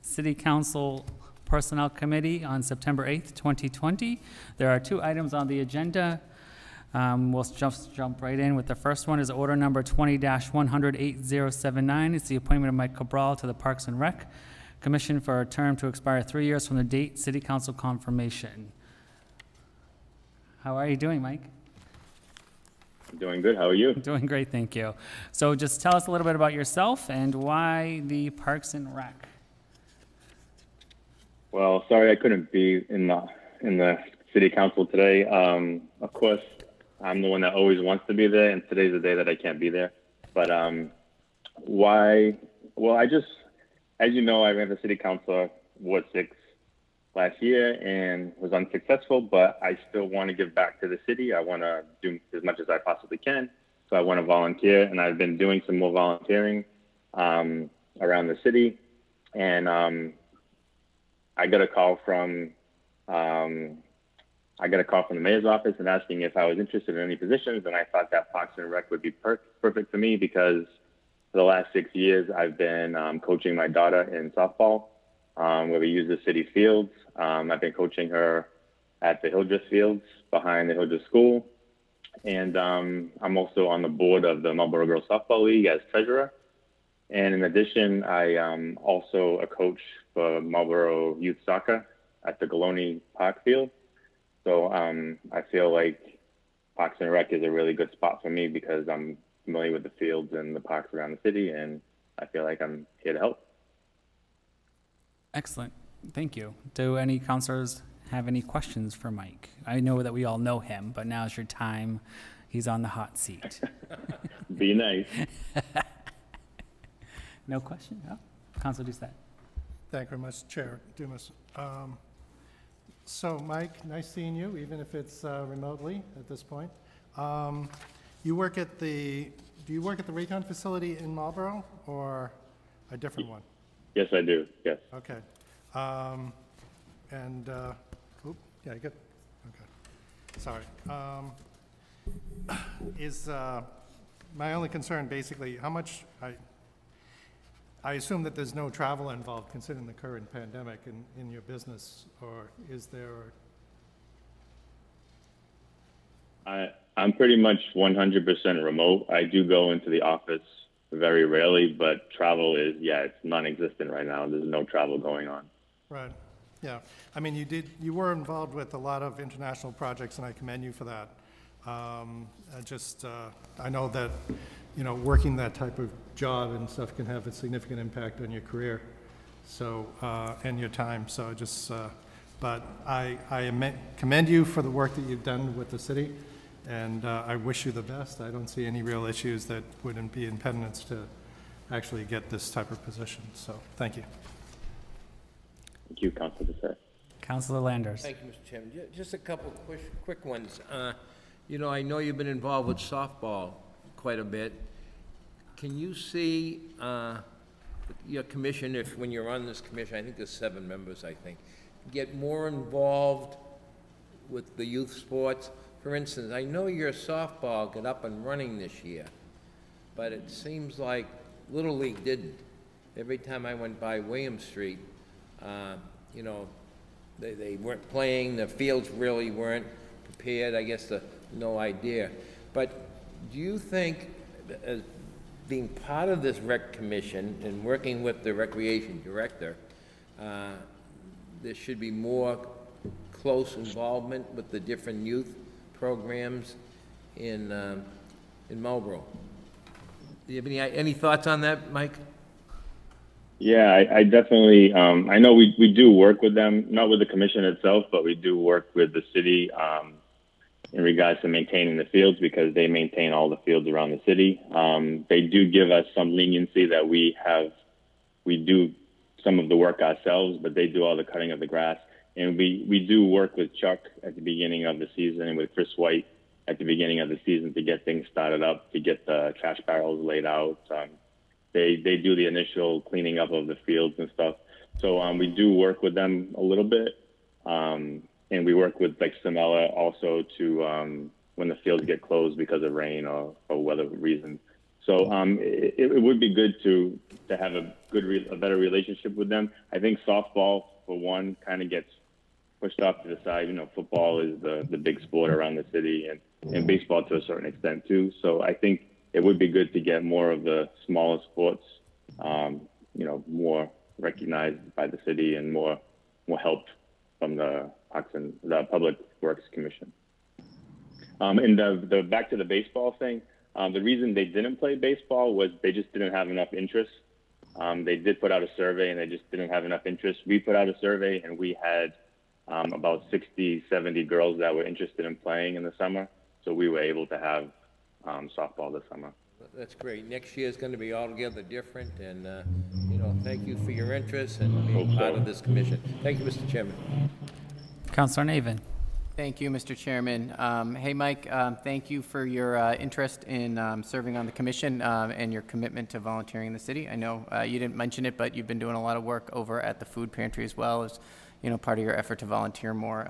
City Council Personnel Committee on September 8th, 2020. There are 2 items on the agenda. We'll just jump right in with the first one is order number 20-100-8079. It's the appointment of Mike Cabral to the Parks and Rec Commission for a term to expire 3 years from the date City Council confirmation. How are you doing, Mike? I'm doing good. How are you? Doing great, thank you. So just tell us a little bit about yourself and why the Parks and Rec. Well, sorry I couldn't be in the City Council today. Of course, I'm the one that always wants to be there, and today's the day that I can't be there. But why? Well, as you know, I ran for City Council Ward 6 last year and was unsuccessful, but I still want to give back to the city. I want to do as much as I possibly can. So I want to volunteer, and I've been doing some more volunteering around the city. And I got a call from the mayor's office and asking if I was interested in any positions, and I thought that Parks and Rec would be perfect for me because for the last 6 years I've been coaching my daughter in softball, where we use the city fields. I've been coaching her at the Hildreth Fields behind the Hildreth School. And I'm also on the board of the Marlborough Girls Softball League as treasurer. And in addition, I am also a coach for Marlborough Youth Soccer at the Galoni Park Field. So I feel like Parks and Rec is a really good spot for me because I'm familiar with the fields and the parks around the city, and I feel like I'm here to help. Excellent. Thank you. Do any councilors have any questions for Mike? I know that we all know him, but now's your time. He's on the hot seat. Be nice. No question? Oh, Councilor Doucette. Thank you very much, Chair Dumas. So, Mike, nice seeing you, even if it's remotely at this point. Do you work at the Recon facility in Marlborough or a different one? Yes, I do. Yes. Okay. Yeah, good. Okay. Sorry. Is my only concern basically how much I assume that there's no travel involved considering the current pandemic in your business, or is there? I'm pretty much 100% remote. I do go into the office very rarely, but travel is, it's non-existent right now. There's no travel going on. Right. Yeah. I mean, you were involved with a lot of international projects, and I commend you for that. I know that, working that type of job and stuff can have a significant impact on your career, so, and your time. So but I commend you for the work that you've done with the city, and I wish you the best. I don't see any real issues that wouldn't be impediments to actually get this type of position. So, thank you. Thank you, Councilor Doucette. Councilor Landers. Thank you, Mr. Chairman. Just a couple quick ones. I know you've been involved with softball quite a bit. Can you see your commission, when you're on this commission, I think there's 7 members, I think, get more involved with the youth sports? For instance, I know your softball got up and running this year, but it seems like Little League didn't. Every time I went by William Street, they weren't playing, the fields really weren't prepared, I guess no idea. But do you think, as being part of this rec commission and working with the recreation director, there should be more close involvement with the different youth programs in Marlborough? Do you have any thoughts on that, Mike? Yeah, I definitely, I know we do work with them, not with the commission itself, but we do work with the city in regards to maintaining the fields because they maintain all the fields around the city. They do give us some leniency that we do some of the work ourselves, but they do all the cutting of the grass. And we do work with Chuck at the beginning of the season and with Chris White at the beginning of the season to get things started up, to get the trash barrels laid out. They do the initial cleaning up of the fields and stuff. So we do work with them a little bit. And we work with like Samela also to when the fields get closed because of rain or weather reasons. So it would be good to to have a better relationship with them. I think softball, for one, kind of gets pushed off to the side. You know, football is the big sport around the city, and baseball to a certain extent too. So I think it would be good to get more of the smaller sports, you know, more recognized by the city and more help from the Public Works Commission. And the back to the baseball thing, the reason they didn't play baseball was they just didn't have enough interest. They did put out a survey and they just didn't have enough interest. We put out a survey and we had about 60, 70 girls that were interested in playing in the summer. So we were able to have softball this summer. That's great. Next year is going to be altogether different, and, you know, thank you for your interest and being part of this commission. Thank you, Mr. Chairman. Councilor Navin. Thank you, Mr. Chairman. Hey, Mike, thank you for your interest in serving on the commission and your commitment to volunteering in the city. I know you didn't mention it, but you've been doing a lot of work over at the food pantry as well as, you know, part of your effort to volunteer more.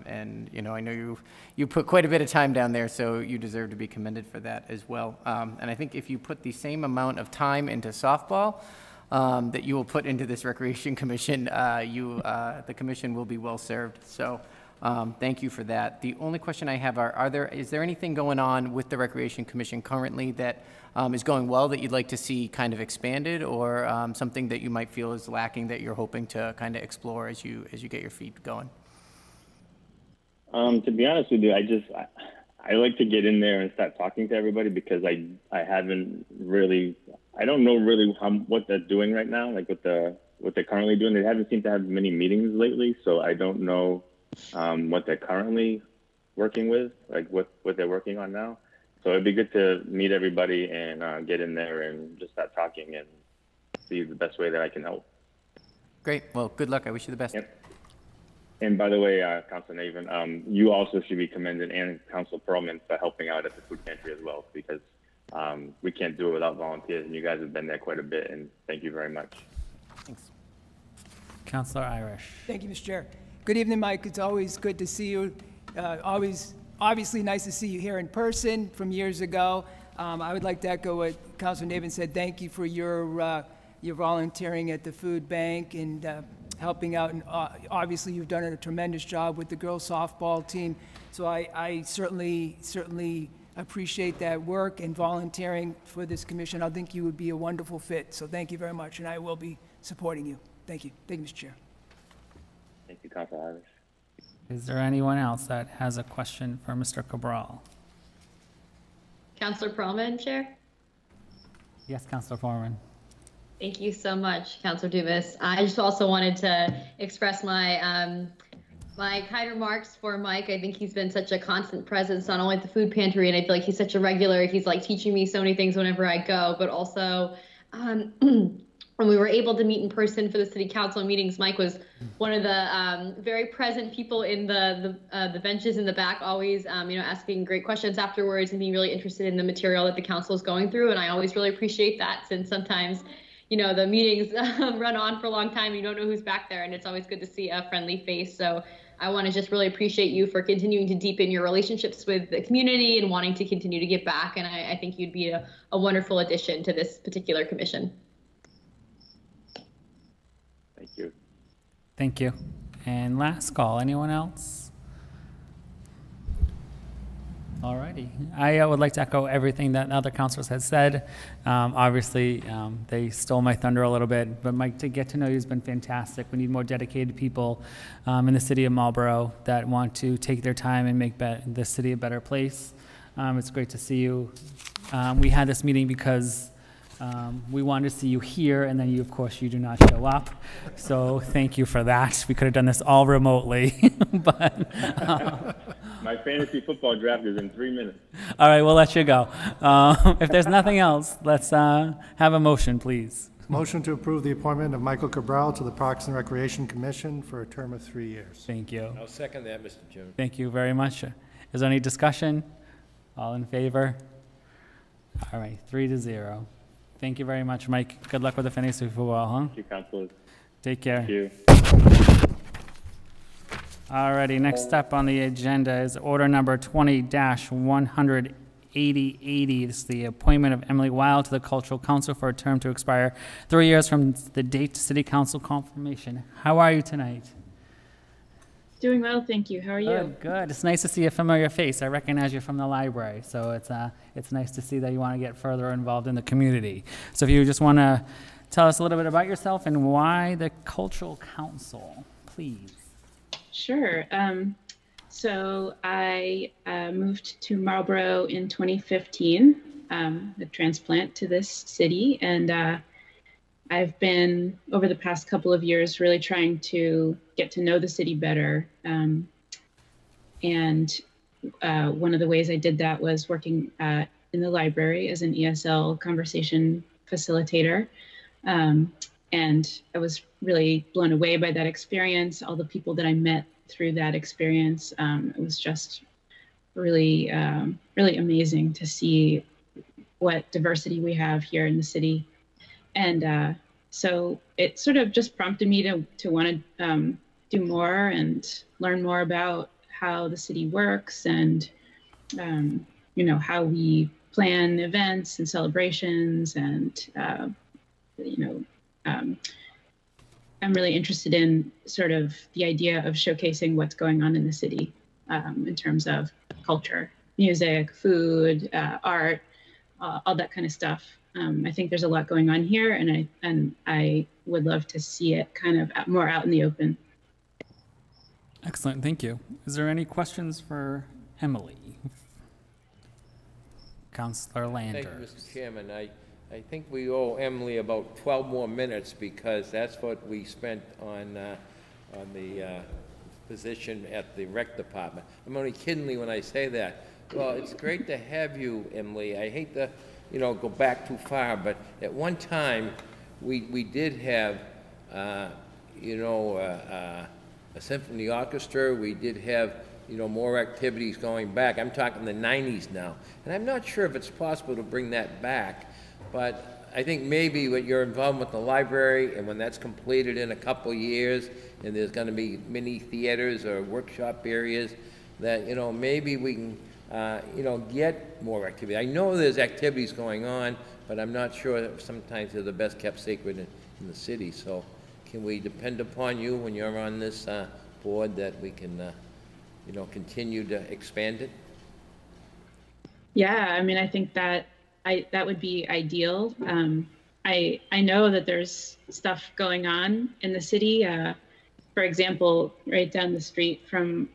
And, you know, I know you put quite a bit of time down there, so you deserve to be commended for that as well. And I think if you put the same amount of time into softball that you will put into this Recreation Commission, the commission will be well served. So thank you for that. The only question I have is there anything going on with the Recreation Commission currently that is going well that you'd like to see kind of expanded, or something that you might feel is lacking that you're hoping to kind of explore as you get your feet going? To be honest with you, I like to get in there and start talking to everybody, because I don't know really what they're doing right now, like what they're currently doing. They haven't seemed to have many meetings lately, so I don't know what they're currently working with, like what they're working on now. So it'd be good to meet everybody and get in there and just start talking and see the best way that I can help. Great. Well, good luck. I wish you the best. Yep. And by the way, Councilor Navin, you also should be commended, and Councilor Perlman, for helping out at the food pantry as well, because we can't do it without volunteers, and you guys have been there quite a bit, and thank you very much. Thanks. Councilor Irish. Thank you, Mr. Chair. Good evening, Mike. It's always good to see you. Obviously nice to see you here in person from years ago. I would like to echo what Councilor Navin said. Thank you for your volunteering at the food bank and helping out. And obviously, you've done a tremendous job with the girls softball team. So I certainly appreciate that work and volunteering for this commission. I think you would be a wonderful fit. So thank you very much, and I will be supporting you. Thank you. Thank you, Mr. Chair. Thank you, Councilor Irish. Is there anyone else that has a question for Mr. Cabral? Councilor Perlman, Chair? Yes, Councilor Foreman. Thank you so much, Councilor Dumas. I just also wanted to express my my kind remarks for Mike. I think he's been such a constant presence, not only at the food pantry, and I feel like he's such a regular. He's like teaching me so many things whenever I go, but also when we were able to meet in person for the city council meetings, Mike was one of the very present people in the benches in the back, always asking great questions afterwards and being really interested in the material that the council is going through. And I always really appreciate that, since sometimes, the meetings run on for a long time. You don't know who's back there, and it's always good to see a friendly face. So I want to just really appreciate you for continuing to deepen your relationships with the community and wanting to continue to give back. And I think you'd be a wonderful addition to this particular commission. Thank you. Thank you. And last call, anyone else? Alrighty. I would like to echo everything that other councilors had said. Obviously, they stole my thunder a little bit, but Mike, to get to know you has been fantastic. We need more dedicated people in the city of Marlborough that want to take their time and make the city a better place. It's great to see you. We had this meeting because we wanted to see you here, and then of course, you do not show up. So thank you for that. We could have done this all remotely, but my fantasy football draft is in 3 minutes. All right, we'll let you go. If there's nothing else, let's have a motion, please. Motion to approve the appointment of Michael Cabral to the Parks and Recreation Commission for a term of 3 years. Thank you. I'll second that, Mr. Chairman. Thank you very much. Is there any discussion? All in favor? All right, 3-0. Thank you very much, Mike. Good luck with the fantasy football, huh? Thank you, Councilors. Take care. Thank you. Alrighty, next up on the agenda is order number 20-188, 8080. This is the appointment of Emily Weil to the Cultural Council for a term to expire 3 years from the date to City Council confirmation. How are you tonight? Doing well, thank you. How are you? Good, good. It's nice to see a familiar face. I recognize you from the library, so it's nice to see that you want to get further involved in the community. So if you just want to tell us a little bit about yourself and why the Cultural Council, please. Sure. So I moved to Marlborough in 2015, the transplant to this city, and I've been, over the past couple of years, really trying to get to know the city better. And one of the ways I did that was working in the library as an ESL conversation facilitator. And I was really blown away by that experience, all the people that I met through that experience. It was just really, really amazing to see what diversity we have here in the city. And so it sort of just prompted me to want to do more and learn more about how the city works and, you know, how we plan events and celebrations. And, you know, I'm really interested in sort of the idea of showcasing what's going on in the city in terms of culture, music, food, art, all that kind of stuff. I think there's a lot going on here, and I would love to see it kind of more out in the open. Excellent, thank you. Is there any questions for Emily? Councilor Landers. Thank you, Mr. Chairman. I think we owe Emily about 12 more minutes because that's what we spent on the position at the rec department. I'm only kidding when I say that. Well, it's great to have you, Emily. I hate to, you know, go back too far, but at one time we did have, you know, a symphony orchestra. We did have, you know, more activities going back. I'm talking the 90s now, and I'm not sure if it's possible to bring that back, but I think maybe with your involvement with the library, and when that's completed in a couple of years, and there's going to be mini theaters or workshop areas, that, you know, maybe we can you know, get more activity. I know there's activities going on, but I'm not sure that sometimes they're the best kept secret in the city. So can we depend upon you when you're on this board that we can, you know, continue to expand it? Yeah, I mean, I think that that would be ideal. I know that there's stuff going on in the city. For example, right down the street from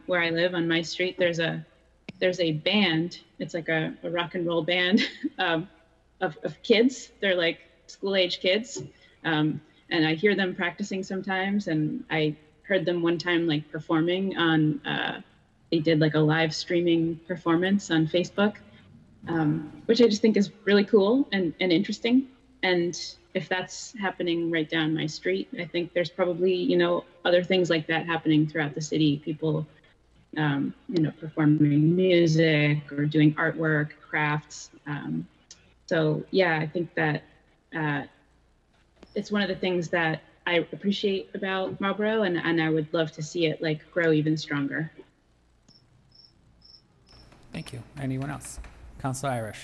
where I live on my street, there's a band. It's like a rock and roll band of kids. They're like school-age kids. And I hear them practicing sometimes. And I heard them one time like performing on, they did like a live streaming performance on Facebook, which I just think is really cool and interesting. And if that's happening right down my street, I think there's probably, you know, other things like that happening throughout the city. People you know, performing music or doing artwork, crafts. So yeah, I think that it's one of the things that I appreciate about Marlborough, and I would love to see it like grow even stronger. Thank you. Anyone else? Councilor Irish.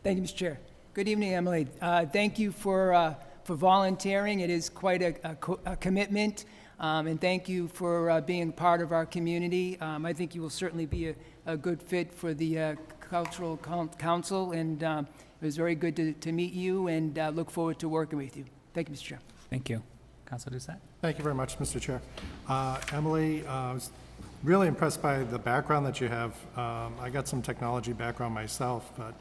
Thank you, Mr. Chair. Good evening, Emily. Thank you for volunteering. It is quite a commitment. And thank you for being part of our community. I think you will certainly be a good fit for the Cultural Council, and it was very good to meet you, and look forward to working with you. Thank you, Mr. Chair. Thank you. Councilor Doucette. Thank you very much, Mr. Chair. Emily, I was really impressed by the background that you have. I got some technology background myself, but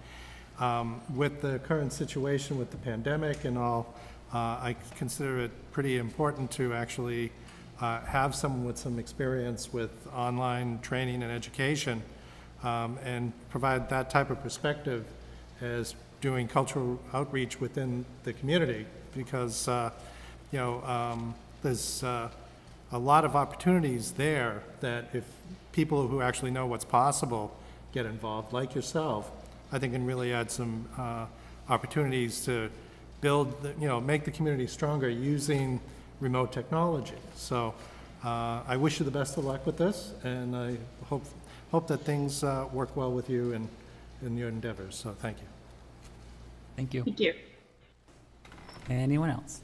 with the current situation with the pandemic and all, I consider it pretty important to actually have someone with some experience with online training and education and provide that type of perspective as doing cultural outreach within the community, because you know, there's a lot of opportunities there that if people who actually know what's possible get involved, like yourself, I think can really add some opportunities to build, you know, make the community stronger using remote technology. So I wish you the best of luck with this, and I hope that things work well with you in your endeavors. So thank you. Thank you. Thank you. Anyone else?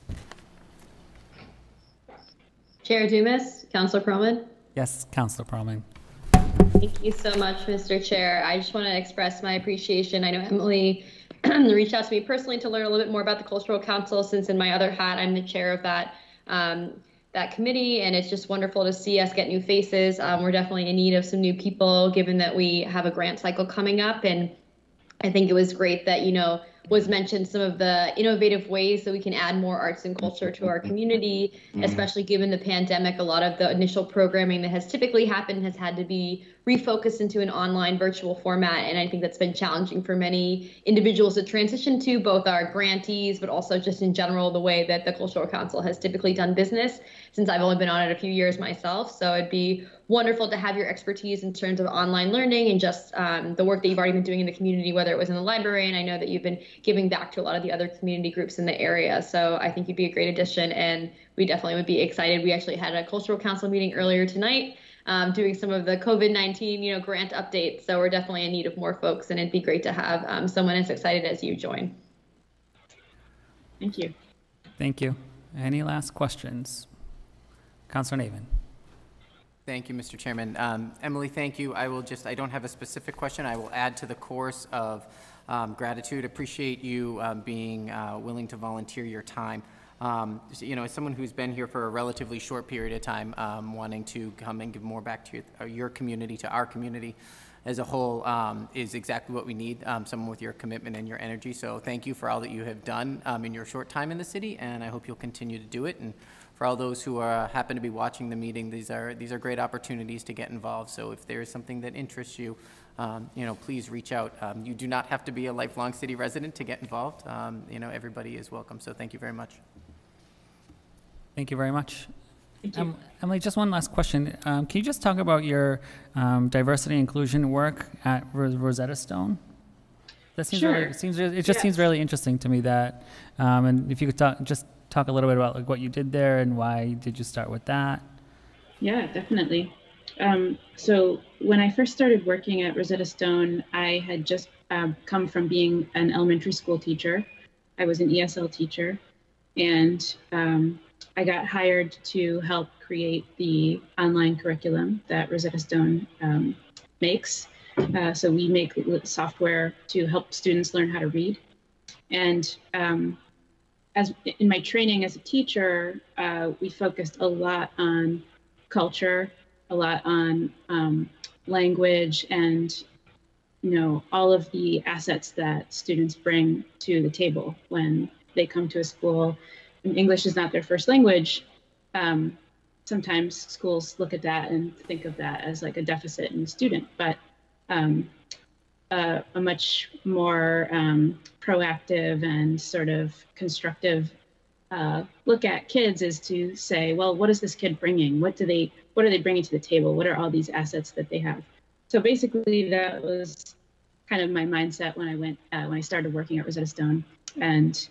Chair Dumas, Councilor Perlman. Yes, Councilor Perlman. Thank you so much, Mr. Chair. I just want to express my appreciation. I know Emily reached out to me personally to learn a little bit more about the Cultural Council, since in my other hat, I'm the chair of that committee, and it's just wonderful to see us get new faces. We're definitely in need of some new people, given that we have a grant cycle coming up, and I think it was great that, was mentioned some of the innovative ways that we can add more arts and culture to our community, especially given the pandemic. A lot of the initial programming that has typically happened has had to be refocused into an online virtual format, and I think that's been challenging for many individuals to transition to, both our grantees, but also just in general the way that the Cultural Council has typically done business, since I've only been on it a few years myself. So it'd be wonderful to have your expertise in terms of online learning and just the work that you've already been doing in the community, whether it was in the library, and I know that you've been giving back to a lot of the other community groups in the area. So I think you'd be a great addition, and we definitely would be excited. We actually had a Cultural Council meeting earlier tonight, doing some of the COVID-19, grant updates. So we're definitely in need of more folks, and it'd be great to have someone as excited as you join. Thank you. Thank you. Any last questions? Councilor Navin. Thank you, Mr. Chairman. Emily, thank you. I don't have a specific question. I will add to the chorus of gratitude. Appreciate you being willing to volunteer your time. As someone who's been here for a relatively short period of time, wanting to come and give more back to your community, to our community as a whole, is exactly what we need, someone with your commitment and your energy. So thank you for all that you have done in your short time in the city, and I hope you'll continue to do it. And for all those who happen to be watching the meeting, these are great opportunities to get involved. So if there is something that interests you, please reach out. You do not have to be a lifelong city resident to get involved. Everybody is welcome. So thank you very much. Thank you very much. Thank you. Emily, just one last question. Can you just talk about your diversity and inclusion work at Rosetta Stone? That seems Sure. it just seems really interesting to me that, and if you could talk a little bit about what you did there and why did you start with that? Yeah, definitely. So when I first started working at Rosetta Stone, I had just come from being an elementary school teacher. I was an ESL teacher, and I got hired to help create the online curriculum that Rosetta Stone makes. So we make software to help students learn how to read. And as in my training as a teacher, we focused a lot on culture, a lot on language, and all of the assets that students bring to the table when they come to a school. And English is not their first language. Sometimes schools look at that and think of that as like a deficit in the student, but a much more proactive and sort of constructive look at kids is to say, well, what is this kid bringing? What are they bringing to the table? What are all these assets that they have? So basically, that was kind of my mindset when I started working at Rosetta Stone, and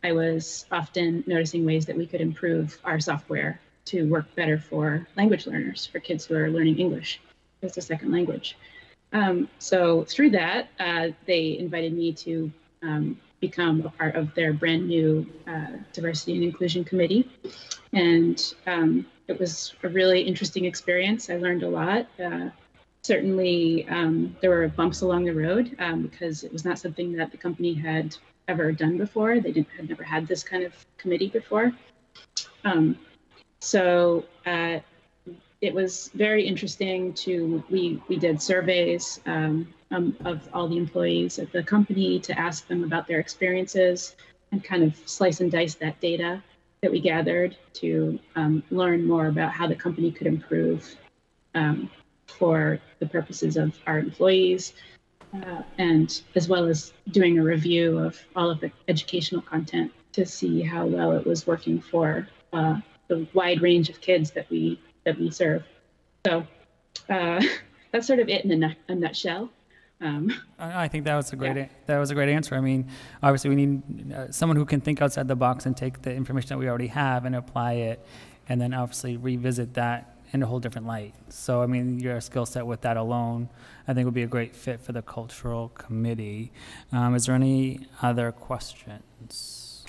I was often noticing ways that we could improve our software to work better for language learners, for kids who are learning English as a second language. So through that, they invited me to become a part of their brand new diversity and inclusion committee. And it was a really interesting experience. I learned a lot. Certainly, there were bumps along the road because it was not something that the company had ever done before. They had never had this kind of committee before. So it was very interesting we did surveys of all the employees at the company to ask them about their experiences and kind of slice and dice that data that we gathered to learn more about how the company could improve for the purposes of our employees, and as well as doing a review of all of the educational content to see how well it was working for the wide range of kids that we serve. So that's sort of it in a nutshell. I think that was a great answer. I mean, obviously we need someone who can think outside the box and take the information that we already have and apply it, and then obviously revisit that in a whole different light. So, I mean, your skill set with that alone, I think would be a great fit for the cultural committee. Is there any other questions?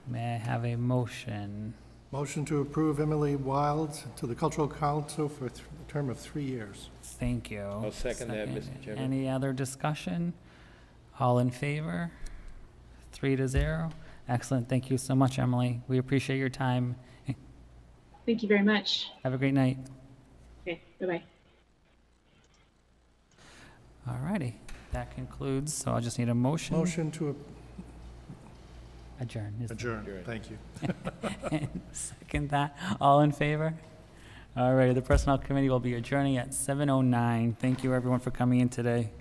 May I have a motion? Motion to approve Emily Wild to the Cultural Council for a term of 3 years. Thank you. I'll second that, Mr. Chairman. Any other discussion? All in favor? 3-0. Excellent. Thank you so much, Emily. We appreciate your time. Thank you very much. Have a great night. Okay, bye-bye. All righty. That concludes, so I'll just need a motion. Motion to Adjourn. adjourn. Thank you. Second that. All in favor? All right. The Personnel Committee will be adjourning at 7:09. Thank you, everyone, for coming in today.